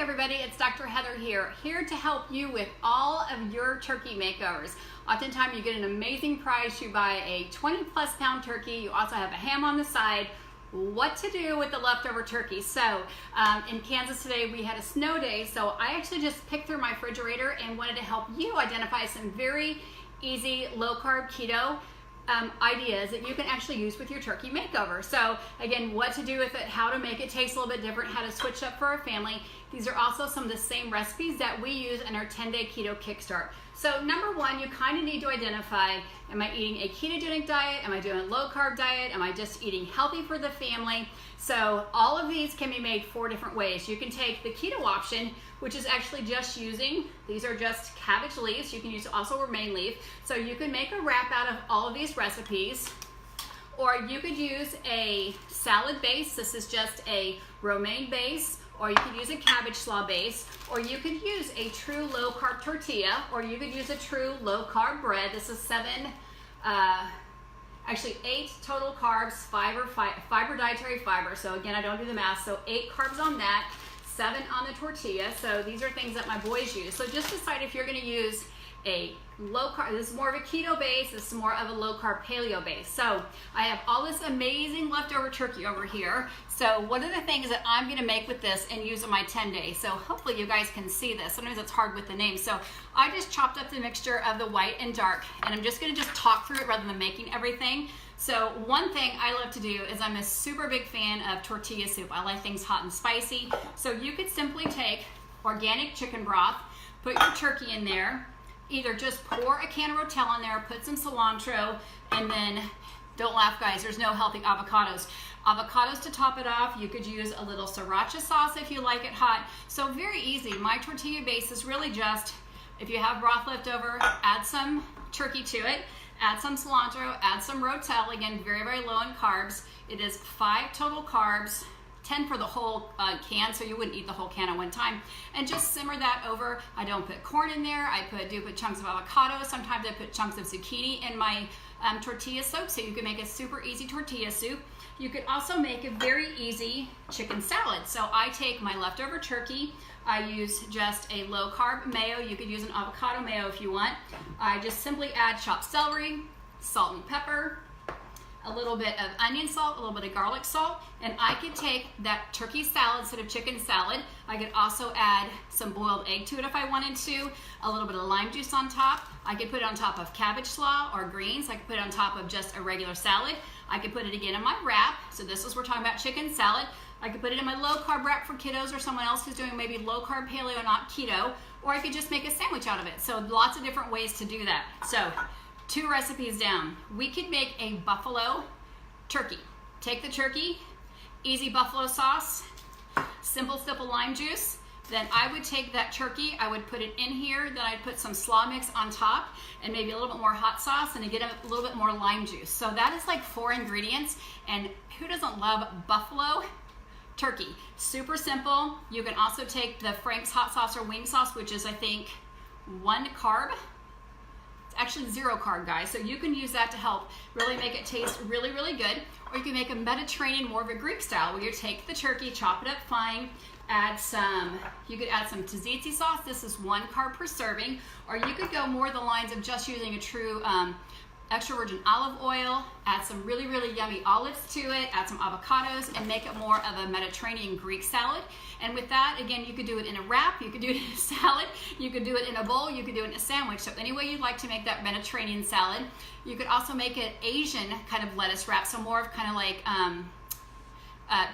everybody, it's Dr. Heather here to help you with all of your turkey makeovers. Oftentimes you get an amazing price, you buy a 20+ pound turkey, you also have a ham on the side. What to do with the leftover turkey? So in Kansas today we had a snow day, so I actually just picked through my refrigerator and wanted to help you identify some very easy low carb keto ideas that you can actually use with your turkey makeover. So again, what to do with it, how to make it taste a little bit different, how to switch up for our family. These are also some of the same recipes that we use in our 10-day keto kickstart. So number one, you kind of need to identify, am I eating a ketogenic diet? Am I doing a low carb diet? Am I just eating healthy for the family? So all of these can be made 4 different ways. You can take the keto option, which is actually just using, these are just cabbage leaves. You can use also romaine leaf. So you can make a wrap out of all of these recipes, or you could use a salad base. This is just a romaine base, or you could use a cabbage slaw base, or you could use a true low carb tortilla, or you could use a true low carb bread. This is 8 total carbs, fiber, dietary fiber. So again, I don't do the math, so 8 carbs on that, 7 on the tortilla. So these are things that my boys use. So just decide if you're gonna use a low carb, this is more of a keto base, this is more of a low carb paleo base. So I have all this amazing leftover turkey over here. So what are the things that I'm gonna make with this and use in my 10 days? So hopefully you guys can see this. Sometimes it's hard with the name. So I just chopped up the mixture of the white and dark, and I'm just gonna just talk through it rather than making everything. So one thing I love to do is I'm a super big fan of tortilla soup. I like things hot and spicy. So you could simply take organic chicken broth, put your turkey in there, either just pour a can of Rotel in there, put some cilantro, and then, don't laugh guys, there's no healthy avocados. Avocados to top it off. You could use a little sriracha sauce if you like it hot. So very easy. My tortilla base is really just, if you have broth left over, add some turkey to it, add some cilantro, add some Rotel, again, very, very low in carbs. It is 5 total carbs, 10 for the whole can, so you wouldn't eat the whole can at one time. And just simmer that over. I don't put corn in there. I do put chunks of avocado. Sometimes I put chunks of zucchini in my tortilla soup, so you can make a super easy tortilla soup. You could also make a very easy chicken salad. So I take my leftover turkey. I use just a low carb mayo. You could use an avocado mayo if you want. I just simply add chopped celery, salt and pepper, a little bit of onion salt, a little bit of garlic salt, and I could take that turkey salad instead of chicken salad. I could also add some boiled egg to it if I wanted to, a little bit of lime juice on top. I could put it on top of cabbage slaw or greens. I could put it on top of just a regular salad. I could put it again in my wrap. So this is, we're talking about chicken salad. I could put it in my low carb wrap for kiddos or someone else who's doing maybe low carb paleo, not keto, or I could just make a sandwich out of it. So lots of different ways to do that. So 2 recipes down. We could make a buffalo turkey. Take the turkey, easy buffalo sauce, simple lime juice. Then I would take that turkey, I would put it in here, then I'd put some slaw mix on top and maybe a little bit more hot sauce and again a little bit more lime juice. So that is like 4 ingredients, and who doesn't love buffalo turkey? Super simple. You can also take the Frank's hot sauce or wing sauce, which is I think 1 carb. Actually 0 carb, guys, so you can use that to help really make it taste really, really good. Or you can make a Mediterranean, more of a Greek style, where you take the turkey, chop it up fine, you could add some tzatziki sauce. This is 1 carb per serving. Or you could go more the lines of just using a true extra virgin olive oil, add some really, really yummy olives to it, add some avocados, and make it more of a Mediterranean Greek salad. And with that, again, you could do it in a wrap, you could do it in a salad, you could do it in a bowl, you could do it in a sandwich. So any way you'd like to make that Mediterranean salad. You could also make it Asian kind of lettuce wrap, so more of kind of like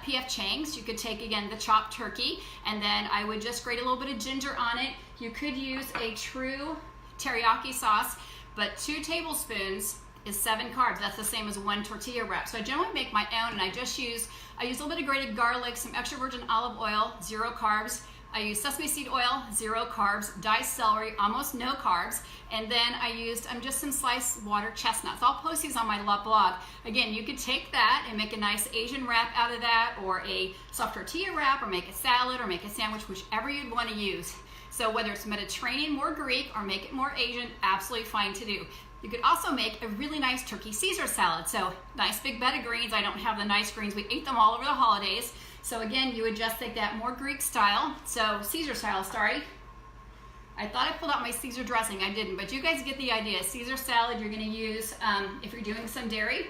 P.F. Chang's. You could take, again, the chopped turkey, and then I would just grate a little bit of ginger on it. You could use a true teriyaki sauce, but 2 tablespoons is 7 carbs. That's the same as 1 tortilla wrap. So I generally make my own, and I use a little bit of grated garlic, some extra virgin olive oil, 0 carbs. I use sesame seed oil, 0 carbs, diced celery, almost no carbs, and then I used just some sliced water chestnuts. I'll post these on my blog. Again, you could take that and make a nice Asian wrap out of that, or a soft tortilla wrap, or make a salad, or make a sandwich, whichever you'd want to use. So whether it's Mediterranean, more Greek, or make it more Asian, absolutely fine to do. You could also make a really nice turkey Caesar salad. So nice big bed of greens. I don't have the nice greens. We ate them all over the holidays. So again, you would just take that more Greek style, so Caesar style, sorry. I thought I pulled out my Caesar dressing, I didn't, but you guys get the idea. Caesar salad you're gonna use, if you're doing some dairy,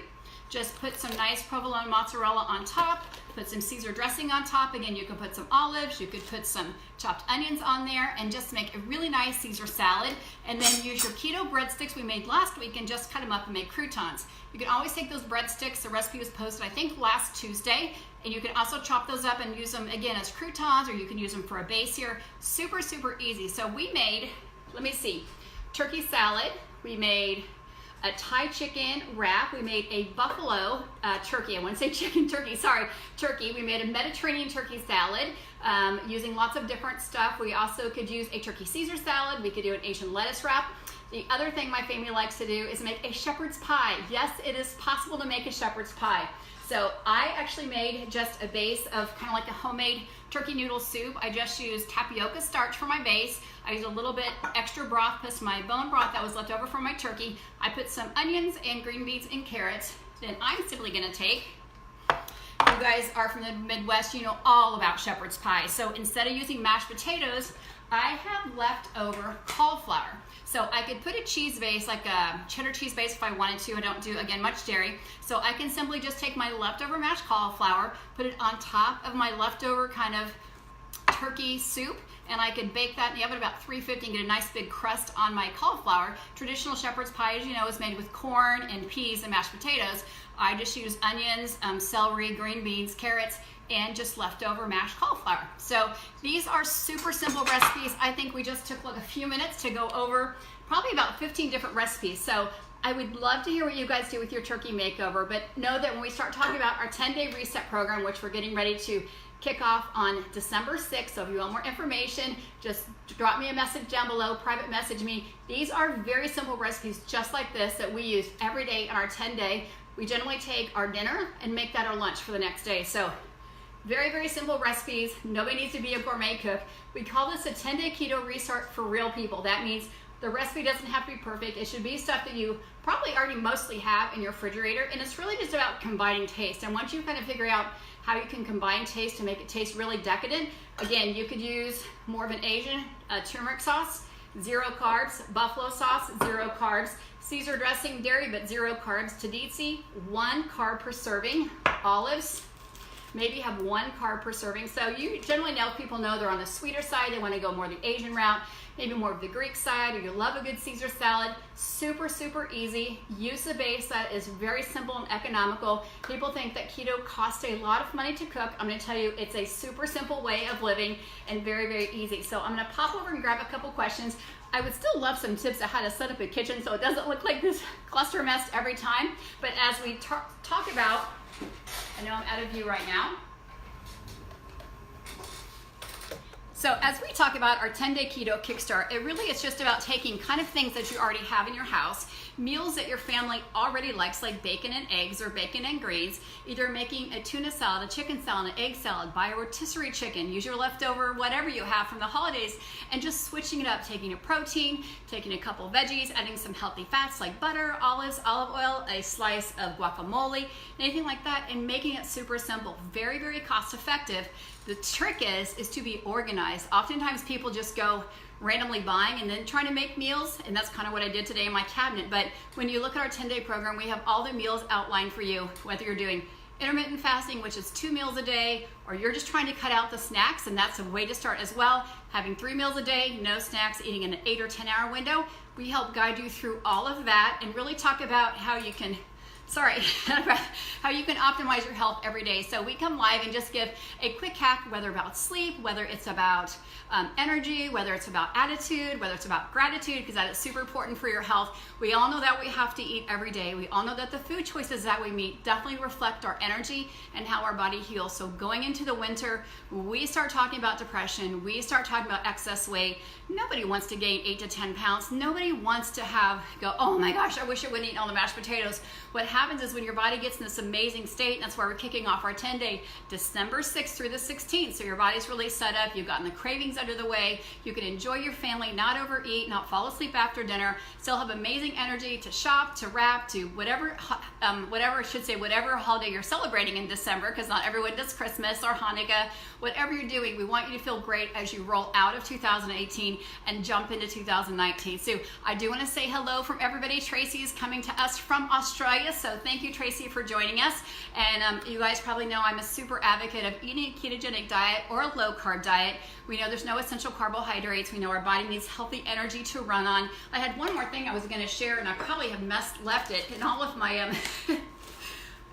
just put some nice provolone mozzarella on top, put some Caesar dressing on top. Again, you could put some olives, you could put some chopped onions on there, and just make a really nice Caesar salad. And then use your keto breadsticks we made last week and just cut them up and make croutons. You can always take those breadsticks, the recipe was posted I think last Tuesday, and you can also chop those up and use them again as croutons, or you can use them for a base here. Super, super easy. So we made, let me see, turkey salad, we made a Thai chicken wrap, we made a buffalo turkey, I want to say chicken turkey, sorry, turkey. We made a Mediterranean turkey salad using lots of different stuff. We also could use a turkey Caesar salad, we could do an Asian lettuce wrap. The other thing my family likes to do is make a shepherd's pie. Yes, it is possible to make a shepherd's pie. So I actually made just a base of kind of like a homemade turkey noodle soup. I just used tapioca starch for my base. I used a little bit extra broth plus my bone broth that was left over from my turkey. I put some onions and green beans and carrots. Then I'm simply gonna take, you guys are from the Midwest, you know all about shepherd's pie. So instead of using mashed potatoes, I have leftover cauliflower. So I could put a cheese base, like a cheddar cheese base if I wanted to. I don't do, again, much dairy. So I can simply just take my leftover mashed cauliflower, put it on top of my leftover kind of turkey soup, and I could bake that in the oven about 350 and get a nice big crust on my cauliflower. Traditional shepherd's pie, as you know, is made with corn and peas and mashed potatoes. I just use onions, celery, green beans, carrots, and just leftover mashed cauliflower. So these are super simple recipes. I think we just took like a few minutes to go over probably about 15 different recipes. So I would love to hear what you guys do with your turkey makeover, but know that when we start talking about our 10-day reset program, which we're getting ready to kick off on December 6th, so if you want more information, just drop me a message down below, private message me. These are very simple recipes just like this that we use every day in our 10-day. We generally take our dinner and make that our lunch for the next day. So very, very simple recipes. Nobody needs to be a gourmet cook. We call this a 10-day keto restart for real people. That means the recipe doesn't have to be perfect. It should be stuff that you probably already mostly have in your refrigerator, and it's really just about combining taste. And once you kind of figure out how you can combine taste to make it taste really decadent, again, you could use more of an Asian turmeric sauce, 0 carbs, buffalo sauce, 0 carbs, Caesar dressing, dairy, but 0 carbs, tzatziki, 1 carb per serving, olives, maybe have 1 carb per serving. So you generally know, people know they're on the sweeter side, they want to go more the Asian route, maybe more of the Greek side, or you love a good Caesar salad. Super, super easy. Use the base that is very simple and economical. People think that keto costs a lot of money to cook. I'm going to tell you it's a super simple way of living and very, very easy. So I'm going to pop over and grab a couple questions. I would still love some tips on how to set up a kitchen so it doesn't look like this cluster mess every time. But as we talk about, I know I'm out of view right now. So as we talk about our 10-day keto kickstart, it really is just about taking kind of things that you already have in your house, meals that your family already likes, like bacon and eggs or bacon and greens, either making a tuna salad, a chicken salad, an egg salad, buy a rotisserie chicken, use your leftover whatever you have from the holidays, and just switching it up, taking a protein, taking a couple veggies, adding some healthy fats like butter, olives, olive oil, a slice of guacamole, anything like that, and making it super simple, very, very cost effective. The trick is to be organized. Oftentimes people just go randomly buying and then trying to make meals, and that's kind of what I did today in my cabinet. But when you look at our 10-day program, we have all the meals outlined for you, whether you're doing intermittent fasting, which is 2 meals a day, or you're just trying to cut out the snacks, and that's a way to start as well. Having 3 meals a day, no snacks, eating in an 8 or 10 hour window. We help guide you through all of that and really talk about how you can how you can optimize your health every day. So we come live and just give a quick hack, whether about sleep, whether it's about energy, whether it's about attitude, whether it's about gratitude, because that is super important for your health. We all know that we have to eat every day. We all know that the food choices that we make definitely reflect our energy and how our body heals. So going into the winter, we start talking about depression, we start talking about excess weight. Nobody wants to gain 8 to 10 pounds. Nobody wants to go, oh my gosh, I wish I wouldn't eat all the mashed potatoes. What happens happens is when your body gets in this amazing state, and that's why we're kicking off our 10-day December 6th through the 16th. So your body's really set up, you've gotten the cravings under the way, you can enjoy your family, not overeat, not fall asleep after dinner, still have amazing energy to shop, to wrap, to whatever holiday you're celebrating in December, because not everyone does Christmas or Hanukkah. Whatever you're doing, we want you to feel great as you roll out of 2018 and jump into 2019. So I do want to say hello from everybody. Tracy is coming to us from Australia, so thank you, Tracy, for joining us. And you guys probably know I'm a super advocate of eating a ketogenic diet or a low carb diet. We know there's no essential carbohydrates. We know our body needs healthy energy to run on. I had one more thing I was going to share, and I probably have left it in all of my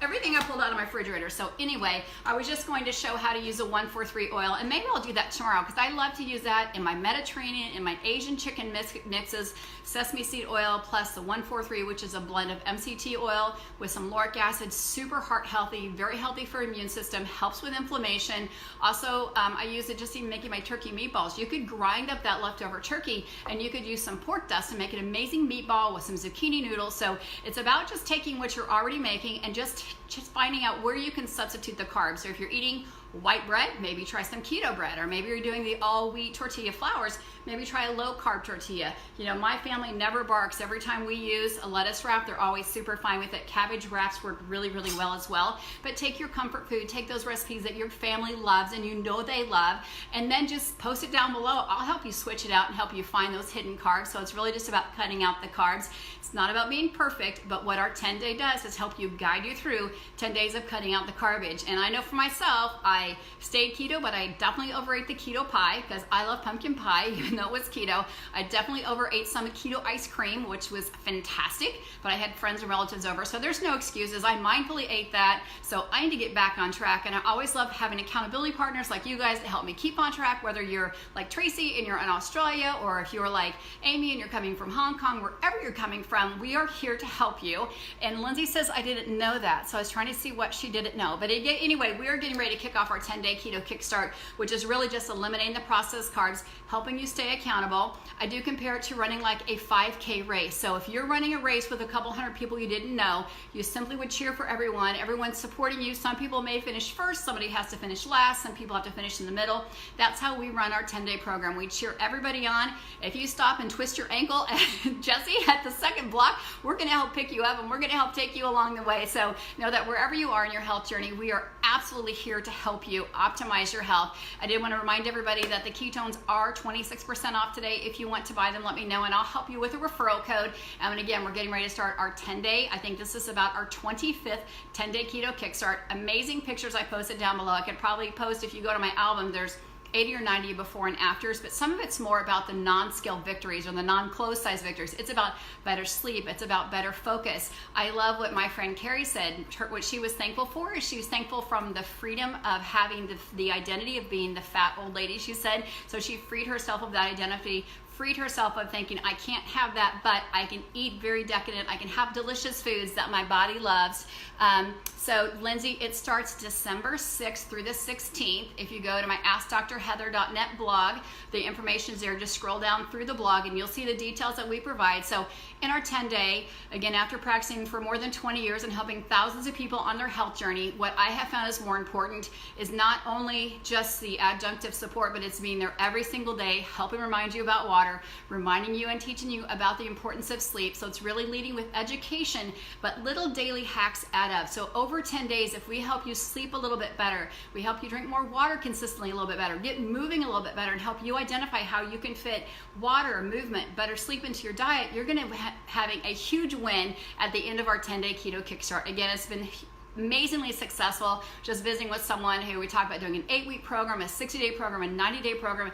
everything I pulled out of my refrigerator. So anyway, I was just going to show how to use a 143 oil, and maybe I'll do that tomorrow because I love to use that in my Mediterranean, in my Asian chicken mixes, sesame seed oil plus the 143, which is a blend of MCT oil with some lauric acid, super heart healthy, very healthy for immune system, helps with inflammation. Also, I use it just in making my turkey meatballs. You could grind up that leftover turkey and you could use some pork dust and make an amazing meatball with some zucchini noodles. So it's about just taking what you're already making and just finding out where you can substitute the carbs. So if you're eating white bread, maybe try some keto bread, or maybe you're doing the all wheat tortilla flours, maybe try a low carb tortilla. You know, my family never barks. Every time we use a lettuce wrap, they're always super fine with it. Cabbage wraps work really, really well as well. But take your comfort food, take those recipes that your family loves and you know they love, and then just post it down below. I'll help you switch it out and help you find those hidden carbs. So it's really just about cutting out the carbs. It's not about being perfect, but what our 10-day does is help you guide you through 10 days of cutting out the garbage. And I know for myself, I stayed keto, but I definitely overate the keto pie because I love pumpkin pie, even though it was keto. I definitely overate some keto ice cream, which was fantastic, but I had friends and relatives over, so there's no excuses. I mindfully ate that, so I need to get back on track. And I always love having accountability partners like you guys to help me keep on track, whether you're like Tracy and you're in Australia, or if you're like Amy and you're coming from Hong Kong, wherever you're coming from, we are here to help you. And Lindsay says I didn't know that, so I was trying to see what she didn't know. But anyway, we are getting ready to kick off our 10-day keto kickstart, which is really just eliminating the processed carbs, helping you stay accountable. I do compare it to running like a 5K race. So if you're running a race with a couple hundred people you didn't know, you simply would cheer for everyone. Everyone's supporting you. Some people may finish first, somebody has to finish last, some people have to finish in the middle. That's how we run our 10-day program. We cheer everybody on. If you stop and twist your ankle, Jesse, at the second block, we're going to help pick you up and we're going to help take you along the way. So know that wherever you are in your health journey, we are absolutely here to help you optimize your health. I did want to remind everybody that the ketones are 26% off today. If you want to buy them, let me know and I'll help you with a referral code. And again, we're getting ready to start our 10-day. I think this is about our 25th 10-day keto kickstart. Amazing pictures I posted down below. I could probably post, if you go to my album, there's 80 or 90 before and afters, but some of it's more about the non-scale victories or the non-closed size victories. It's about better sleep. It's about better focus. I love what my friend Carrie said. What she was thankful for is she was thankful from the freedom of having the identity of being the fat old lady, she said. So she freed herself of that identity, freed herself of thinking, I can't have that, but I can eat very decadent. I can have delicious foods that my body loves. So Lindsay, it starts December 6th through the 16th. If you go to my AskDrHeather.net blog, the information is there. Just scroll down through the blog and you'll see the details that we provide. So in our 10-day, again, after practicing for more than 20 years and helping thousands of people on their health journey, what I have found is more important is not only just the adjunctive support, but it's being there every single day, helping remind you about water, reminding you and teaching you about the importance of sleep. So it's really leading with education, but little daily hacks add up. So over 10 days, if we help you sleep a little bit better, we help you drink more water consistently a little bit better, get moving a little bit better, and help you identify how you can fit water, movement, better sleep into your diet, you're going to be having a huge win at the end of our 10-day keto kickstart. Again, it's been amazingly successful. Just visiting with someone who we talked about doing an 8-week program, a 60-day program, a 90-day program.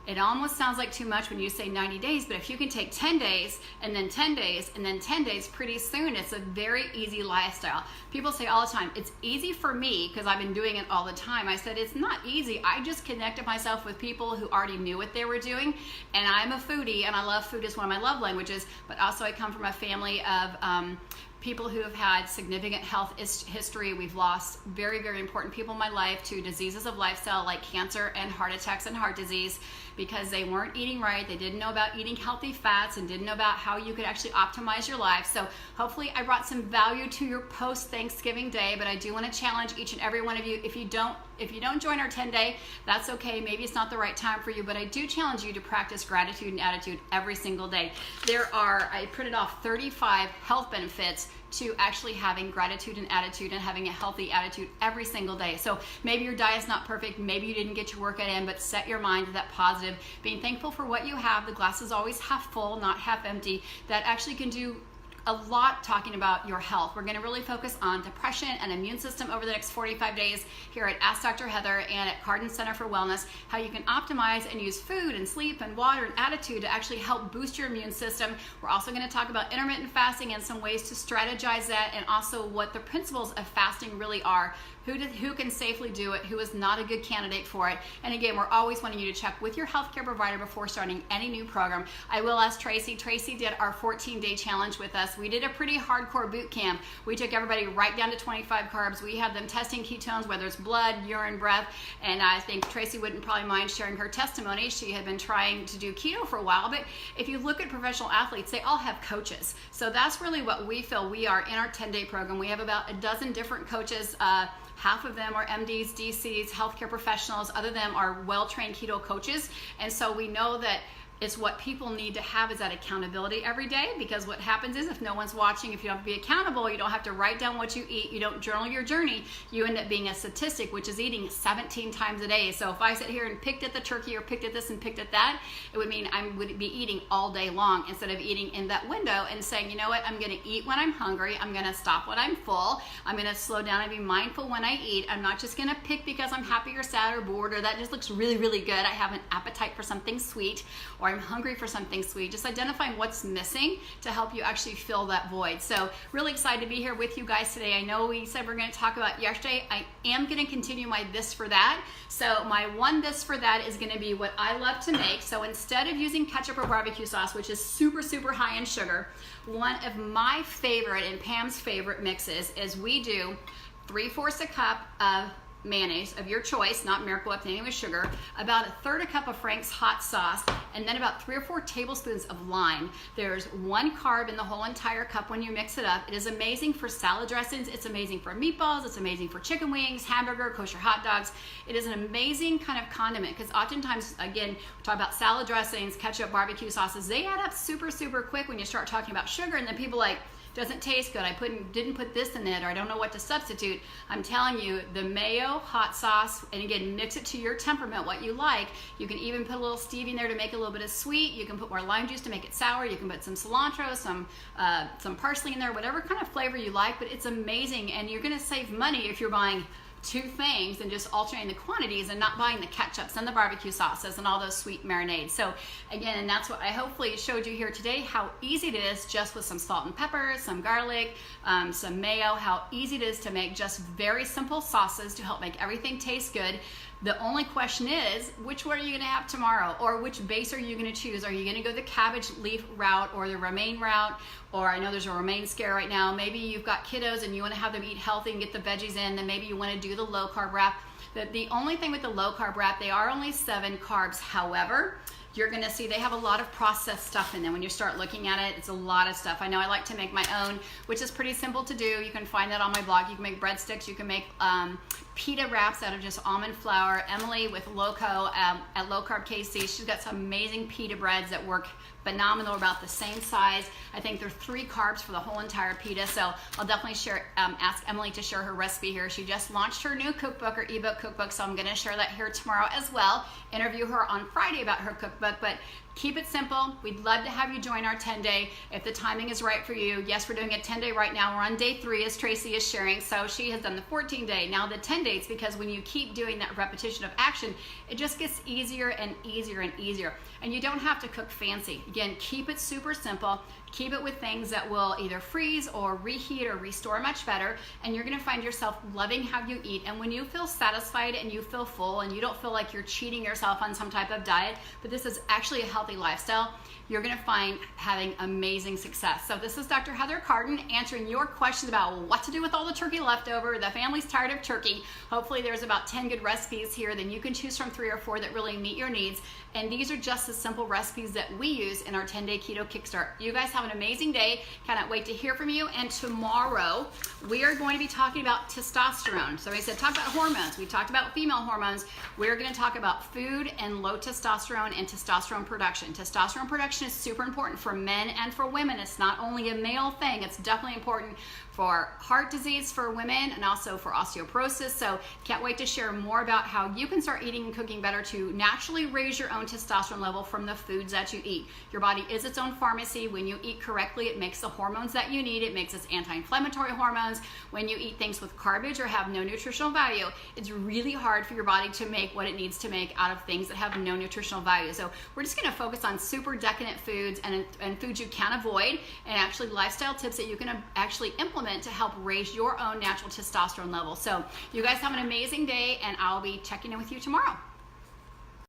It almost sounds like too much when you say 90 days, but if you can take 10 days and then 10 days and then 10 days, pretty soon it's a very easy lifestyle. People say all the time, it's easy for me because I've been doing it all the time. I said, it's not easy. I just connected myself with people who already knew what they were doing. And I'm a foodie and I love food as one of my love languages, but also I come from a family of people who have had significant health history. We've lost very, very important people in my life to diseases of lifestyle like cancer and heart attacks and heart disease, because they weren't eating right. They didn't know about eating healthy fats and didn't know about how you could actually optimize your life. So hopefully I brought some value to your post-Thanksgiving day, but I do want to challenge each and every one of you. If you don't join our 10-day, that's okay. Maybe it's not the right time for you, but I do challenge you to practice gratitude and attitude every single day. I printed off 35 health benefits to actually having gratitude and attitude and having a healthy attitude every single day. So maybe your diet's not perfect, maybe you didn't get your workout in, but set your mind to that positive, being thankful for what you have. The glass is always half full, not half empty. That actually can do a lot talking about your health. We're going to really focus on depression and immune system over the next 45 days here at Ask Dr. Heather and at Cardin Center for Wellness, how you can optimize and use food and sleep and water and attitude to actually help boost your immune system. We're also going to talk about intermittent fasting and some ways to strategize that, and also what the principles of fasting really are. Who can safely do it, who is not a good candidate for it. And again, we're always wanting you to check with your healthcare provider before starting any new program. I will ask Tracy. Tracy did our 14-day challenge with us. We did a pretty hardcore boot camp. We took everybody right down to 25 carbs. We had them testing ketones, whether it's blood, urine, breath, and I think Tracy wouldn't probably mind sharing her testimony. She had been trying to do keto for a while, but if you look at professional athletes, they all have coaches. So that's really what we feel we are in our 10-day program. We have about a dozen different coaches. Half of them are MDs, DCs, healthcare professionals. Other than them are well-trained keto coaches. And so we know that it's what people need to have is that accountability every day, because what happens is if no one's watching, if you don't have to be accountable, you don't have to write down what you eat, you don't journal your journey, you end up being a statistic, which is eating 17 times a day. So if I sit here and picked at the turkey or picked at this and picked at that, it would mean I would be eating all day long instead of eating in that window and saying, you know what, I'm going to eat when I'm hungry, I'm going to stop when I'm full, I'm going to slow down and be mindful when I eat. I'm not just going to pick because I'm happy or sad or bored or that just looks really, really good. I have an appetite for something sweet, or I'm hungry for something sweet. Just identifying what's missing to help you actually fill that void. So really excited to be here with you guys today. I know we said we're going to talk about yesterday. I am going to continue my this for that. So my one this for that is going to be what I love to make. So instead of using ketchup or barbecue sauce, which is super, super high in sugar, one of my favorite and Pam's favorite mixes is we do 3/4 a cup of mayonnaise of your choice, not Miracle Whip, anything with sugar, about 1/3 a cup of Frank's hot sauce, and then about 3 or 4 tablespoons of lime. There's 1 carb in the whole entire cup when you mix it up. It is amazing for salad dressings. It's amazing for meatballs. It's amazing for chicken wings, hamburger, kosher hot dogs. It is an amazing kind of condiment, because oftentimes, again, we talk about salad dressings, ketchup, barbecue sauces. They add up super, super quick when you start talking about sugar, and then people like, doesn't taste good, I didn't put this in it, or I don't know what to substitute. I'm telling you, the mayo, hot sauce, and again, mix it to your temperament, what you like. You can even put a little stevia in there to make it a little bit of sweet. You can put more lime juice to make it sour. You can put some cilantro, some parsley in there, whatever kind of flavor you like, but it's amazing, and you're gonna save money if you're buying 2 things and just alternating the quantities and not buying the ketchups and the barbecue sauces and all those sweet marinades. So again, and that's what I hopefully showed you here today, how easy it is just with some salt and pepper, some garlic, some mayo, how easy it is to make just very simple sauces to help make everything taste good. The only question is, which one are you going to have tomorrow? Or which base are you going to choose? Are you going to go the cabbage leaf route or the romaine route? Or I know there's a romaine scare right now. Maybe you've got kiddos and you want to have them eat healthy and get the veggies in. Then maybe you want to do the low carb wrap. The only thing with the low carb wrap, they are only 7 carbs. However, you're going to see they have a lot of processed stuff in them. When you start looking at it, it's a lot of stuff. I know I like to make my own, which is pretty simple to do. You can find that on my blog. You can make breadsticks. You can make pita wraps out of just almond flour. Emily with Loco at Low CarbKeto, she's got some amazing pita breads that work phenomenal, about the same size. I think they're 3 carbs for the whole entire pita. So I'll definitely ask Emily to share her recipe here. She just launched her new cookbook or ebook cookbook, so I'm going to share that here tomorrow as well. Interview her on Friday about her cookbook, but keep it simple. We'd love to have you join our 10-day if the timing is right for you. Yes, we're doing a 10-day right now. We're on day 3, as Tracy is sharing. So she has done the 14-day, now the 10 days, because when you keep doing that repetition of action, it just gets easier and easier and easier. And you don't have to cook fancy. Again, keep it super simple. Keep it with things that will either freeze or reheat or restore much better, and you're going to find yourself loving how you eat. And when you feel satisfied and you feel full and you don't feel like you're cheating yourself on some type of diet, but this is is actually a healthy lifestyle, you're gonna find having amazing success. So this is Dr. Heather Carden answering your questions about what to do with all the turkey left over. The family's tired of turkey. Hopefully there's about 10 good recipes here, then you can choose from 3 or 4 that really meet your needs. And these are just the simple recipes that we use in our 10-day keto kickstart. You guys have an amazing day. Cannot wait to hear from you. And tomorrow we are going to be talking about testosterone. So I said talk about hormones. We talked about female hormones. We're going to talk about food and low testosterone and testosterone production. Testosterone production is super important for men and for women. It's not only a male thing. It's definitely important for heart disease for women and also for osteoporosis. So can't wait to share more about how you can start eating and cooking better to naturally raise your own testosterone level from the foods that you eat. Your body is its own pharmacy. When you eat correctly, it makes the hormones that you need. It makes its anti-inflammatory hormones. When you eat things with garbage or have no nutritional value, it's really hard for your body to make what it needs to make out of things that have no nutritional value. So we're just gonna focus on super decadent foods and foods you can avoid, and actually lifestyle tips that you can actually implement to help raise your own natural testosterone level. So you guys have an amazing day, and I'll be checking in with you tomorrow.